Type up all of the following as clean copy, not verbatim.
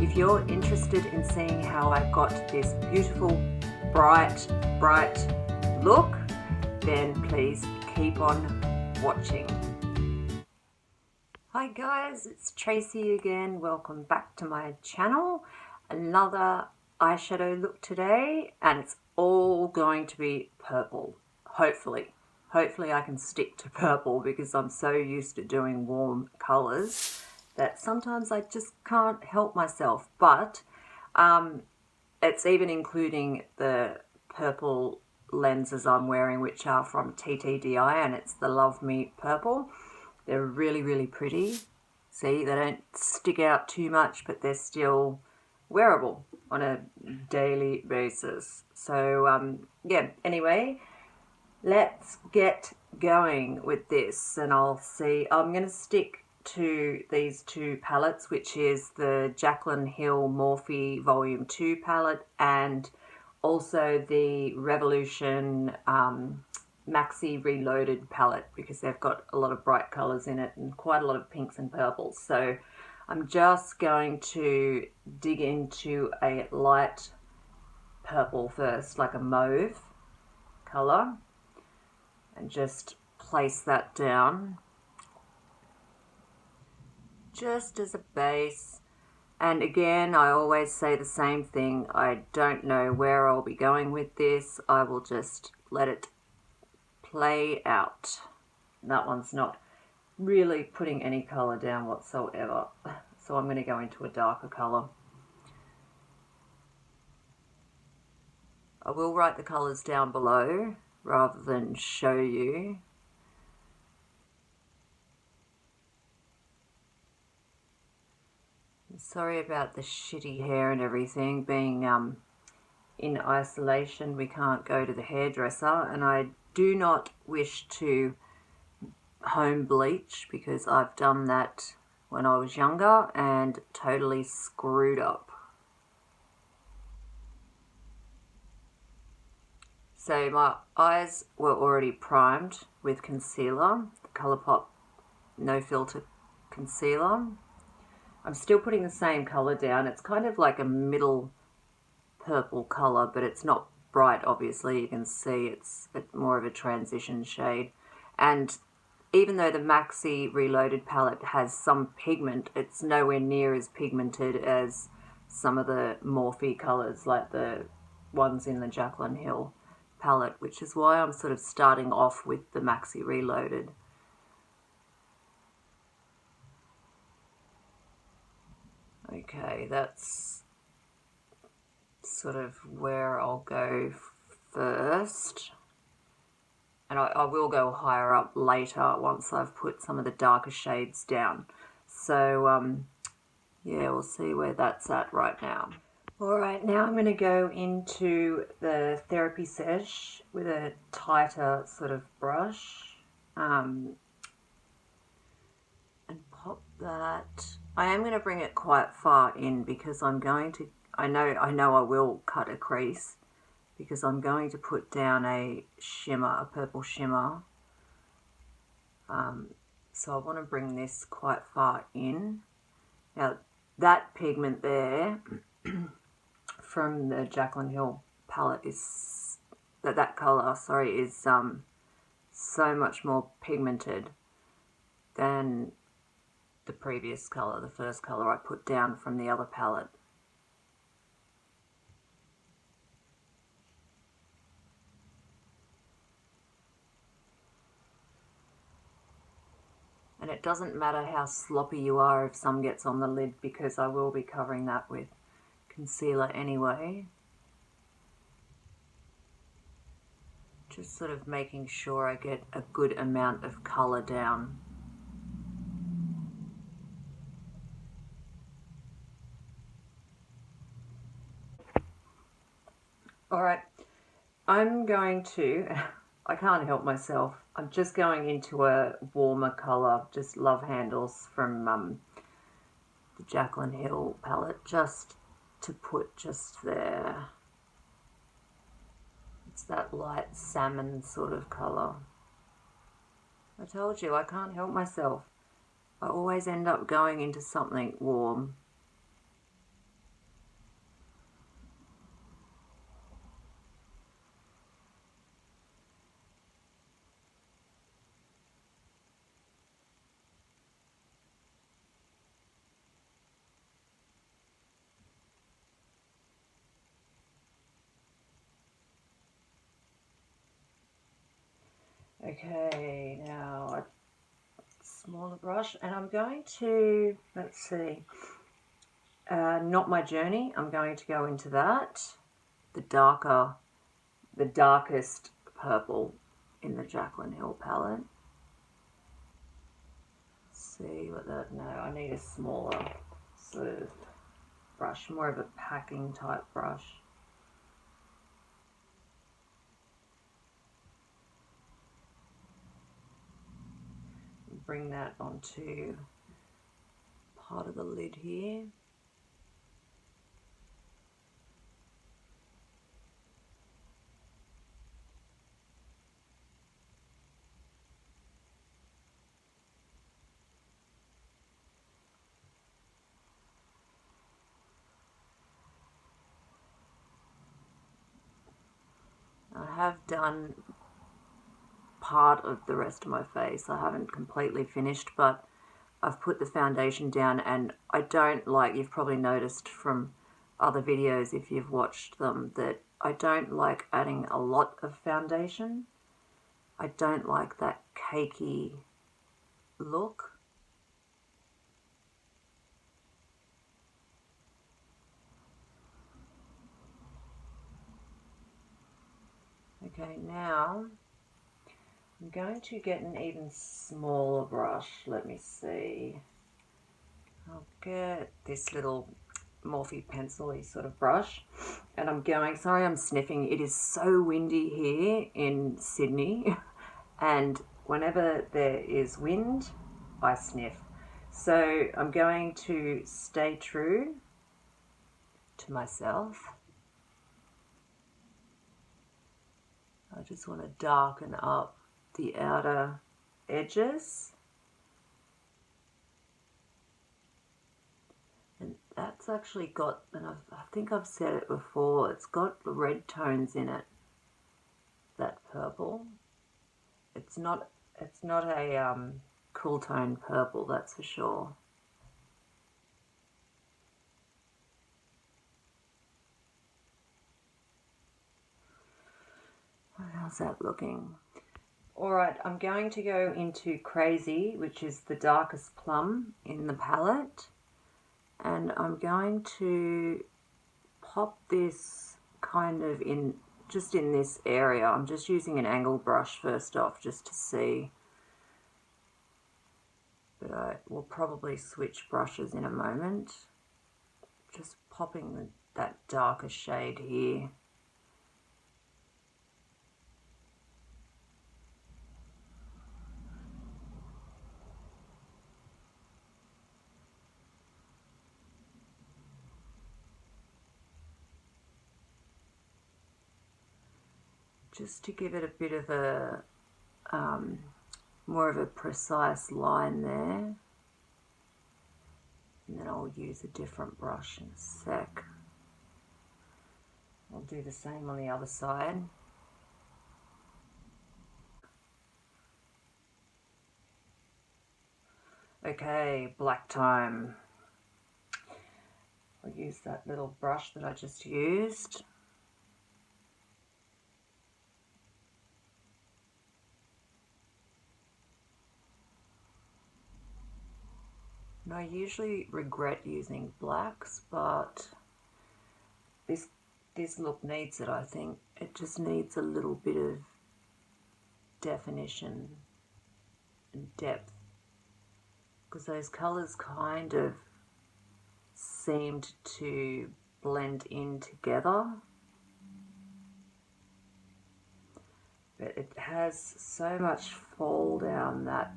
If you're interested in seeing how I got this beautiful, bright look, then please keep on watching. Hi guys, it's Tracy again. Welcome back to my channel. Another eyeshadow look today, and it's all going to be purple, hopefully. Hopefully I can stick to purple because I'm so used to doing warm colors that sometimes I just can't help myself. But it's even including the purple lenses I'm wearing, which are from TTDEYE, and it's the Love Me Purple. They're really, really pretty. See, they don't stick out too much, but they're still wearable on a daily basis. So, yeah, anyway, let's get going with this, and I'll see. I'm going to stick to these two palettes, which is the Jaclyn Hill Morphe Volume 2 palette and also the Revolution Maxi Reloaded palette, because they've got a lot of bright colours in it and quite a lot of pinks and purples. So I'm just going to dig into a light purple first, like a mauve colour, and just place that down just as a base. And again, I always say the same thing. I don't know where I'll be going with this. I will just let it play out. That one's not really putting any colour down whatsoever. So I'm going to go into a darker colour. I will write the colours down below rather than show you. Sorry about the shitty hair and everything. Being in isolation, we can't go to the hairdresser, and I do not wish to home bleach because I've done that when I was younger and totally screwed up. So my eyes were already primed with concealer, the ColourPop No Filter Concealer. I'm still putting the same colour down. It's kind of like a middle purple colour, but it's not bright, obviously. You can see it's more of a transition shade. And even though the Maxi Reloaded palette has some pigment, it's nowhere near as pigmented as some of the Morphe colours, like the ones in the Jaclyn Hill palette, which is why I'm sort of starting off with the Maxi Reloaded. Okay, that's sort of where I'll go first. And I will go higher up later once I've put some of the darker shades down. So, yeah, we'll see where that's at right now. Alright, now I'm going to go into the Therapy Sesh with a tighter sort of brush. And pop that. I am going to bring it quite far in because I'm going to, I know I will cut a crease because I'm going to put down a shimmer, a purple shimmer. So I want to bring this quite far in. Now that pigment there from the Jaclyn Hill palette is, that colour, sorry, is so much more pigmented than the previous colour, the first colour I put down from the other palette. And it doesn't matter how sloppy you are if some gets on the lid, because I will be covering that with concealer anyway. Just sort of making sure I get a good amount of colour down. Alright, I'm going to, I can't help myself, I'm just going into a warmer colour, just Love Handles from the Jaclyn Hill palette, just to put just there. It's that light salmon sort of colour. I told you, I can't help myself. I always end up going into something warm. Okay, now a smaller brush, and I'm going to, let's see, Not My Journey. I'm going to go into that, the darkest purple in the Jaclyn Hill palette. See what that, no, I need a smaller sort of brush, more of a packing type brush. Bring that onto part of the lid here. I have done part of the rest of my face. I haven't completely finished, but I've put the foundation down, and I don't like, you've probably noticed from other videos if you've watched them, that I don't like adding a lot of foundation. I don't like that cakey look. Okay, now I'm going to get an even smaller brush. Let me see. I'll get this little Morphe pencil-y sort of brush, and I'm going, sorry I'm sniffing, it is so windy here in Sydney, and whenever there is wind, I sniff. So I'm going to stay true to myself. I just want to darken up the outer edges. And that's actually got, and I think I've said it before, it's got the red tones in it, that purple. It's not a cool tone purple, that's for sure. How's that looking? Alright, I'm going to go into Crazy, which is the darkest plum in the palette. And I'm going to pop this kind of in, just in this area. I'm just using an angled brush first off, just to see. But I will probably switch brushes in a moment. Just popping that darker shade here. Just to give it a bit of a, more of a precise line there. And then I'll use a different brush in a sec. I'll do the same on the other side. Okay, black time. I'll use that little brush that I just used. And I usually regret using blacks, but this look needs it, I think. It just needs a little bit of definition and depth, because those colours kind of seemed to blend in together. But it has so much fall down that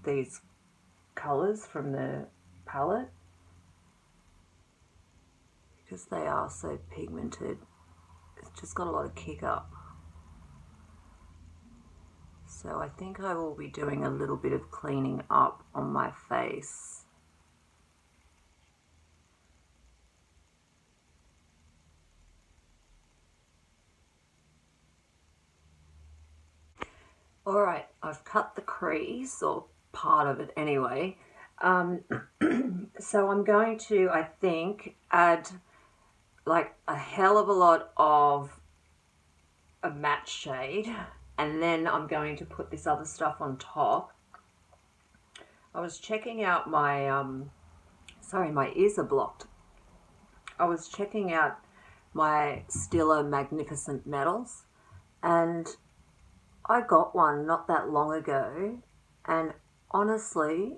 these colours from the palette, because they are so pigmented, it's just got a lot of kick up. So I think I will be doing a little bit of cleaning up on my face. Alright, I've cut the crease, or part of it anyway. So I'm going to, I think, add like a hell of a lot of a matte shade and then I'm going to put this other stuff on top. I was checking out my, sorry, my ears are blocked. I was checking out my Stila Magnificent Metals, and I got one not that long ago, and honestly,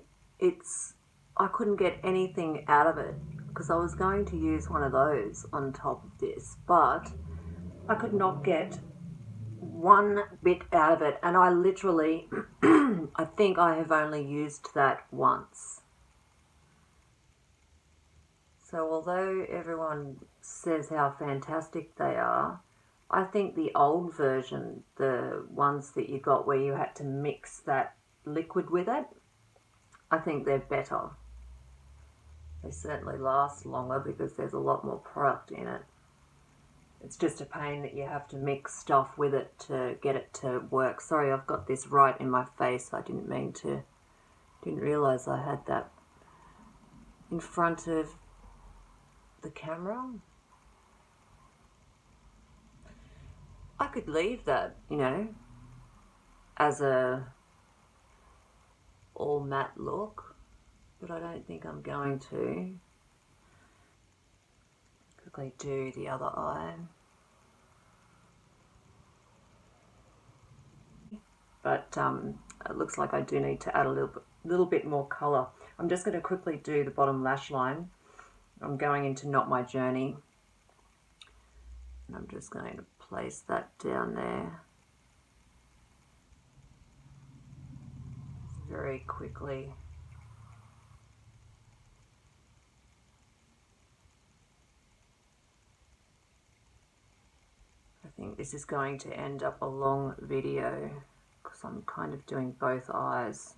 I couldn't get anything out of it because I was going to use one of those on top of this, but I could not get one bit out of it, and I literally, I think I have only used that once. So although everyone says how fantastic they are, I think the old version, the ones that you got where you had to mix that liquid with it, I think they're better. They certainly last longer because there's a lot more product in it. It's just a pain that you have to mix stuff with it to get it to work. Sorry, I've got this right in my face. I didn't realise I had that in front of the camera. I could leave that, you know, as a all matte look, but I don't think I'm going to. Quickly do the other eye. But it looks like I do need to add a little bit more colour. I'm just going to quickly do the bottom lash line. I'm going into Not My Journey, and I'm just going to place that down there very quickly. I think this is going to end up a long video because I'm kind of doing both eyes.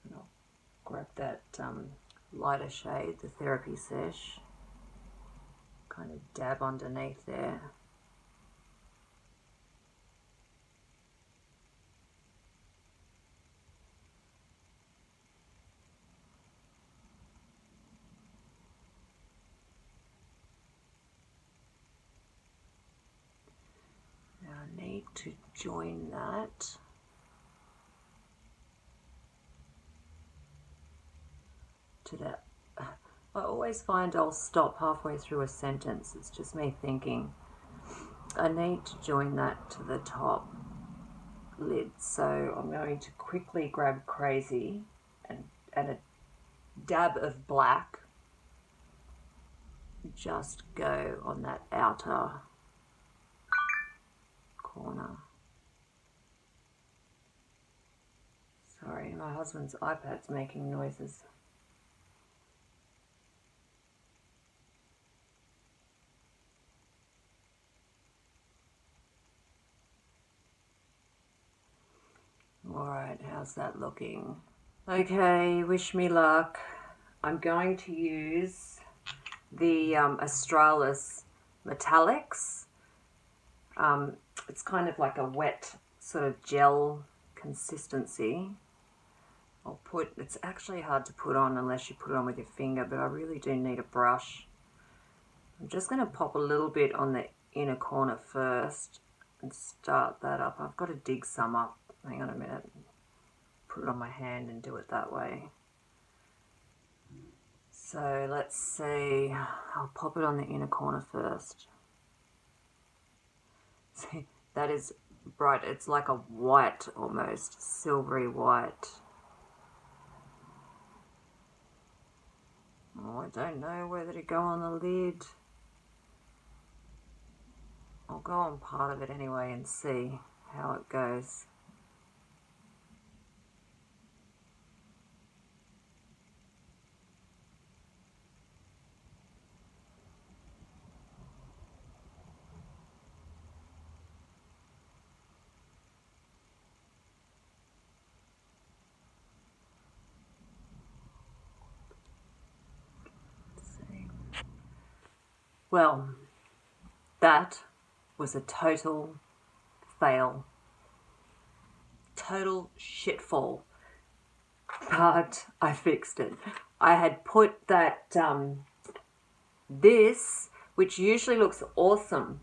And I'll grab that lighter shade, the Therapy Sesh, kind of dab underneath there. Now I need to join that. To that. I always find I'll stop halfway through a sentence. It's just me thinking. I need to join that to the top lid. So I'm going to quickly grab Crazy and a dab of black. Just go on that outer corner. Sorry, my husband's iPad's making noises. Alright, how's that looking? Okay, wish me luck. I'm going to use the Australis Metalix. It's kind of like a wet sort of gel consistency. It's actually hard to put on unless you put it on with your finger, but I really do need a brush. I'm just going to pop a little bit on the inner corner first and start that up. I've got to dig some up. Hang on a minute. Put it on my hand and do it that way. So let's see. I'll pop it on the inner corner first. See, that is bright. It's like a white almost, silvery white. Oh, I don't know whether to go on the lid. I'll go on part of it anyway and see how it goes. Well, that was a total fail. Total shitfall. But I fixed it. I had put that, this, which usually looks awesome,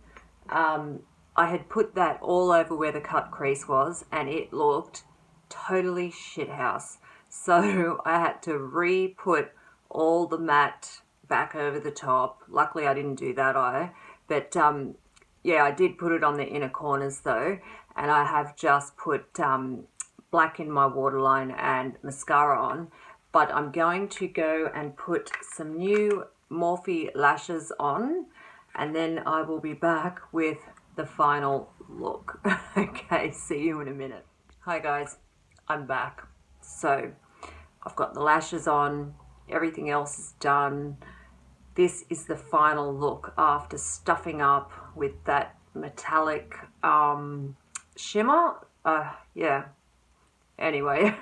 I had put that all over where the cut crease was, and it looked totally shithouse. So I had to re-put all the matte back over the top. Luckily I didn't do that eye, but yeah, I did put it on the inner corners though, and I have just put black in my waterline and mascara on, but I'm going to go and put some new Morphe lashes on, and then I will be back with the final look. Okay, see you in a minute. Hi guys, I'm back. So I've got the lashes on, everything else is done. This is the final look after stuffing up with that metallic shimmer. Yeah, anyway.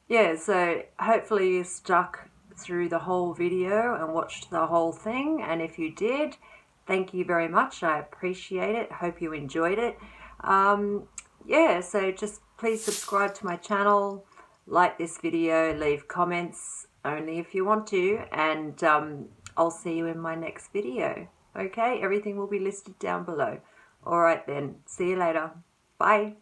Yeah, so hopefully you stuck through the whole video and watched the whole thing, and if you did, thank you very much. I appreciate it. Hope you enjoyed it. Yeah, so just please subscribe to my channel, like this video, leave comments only if you want to, and I'll see you in my next video. Okay, everything will be listed down below. All right then, see you later. Bye.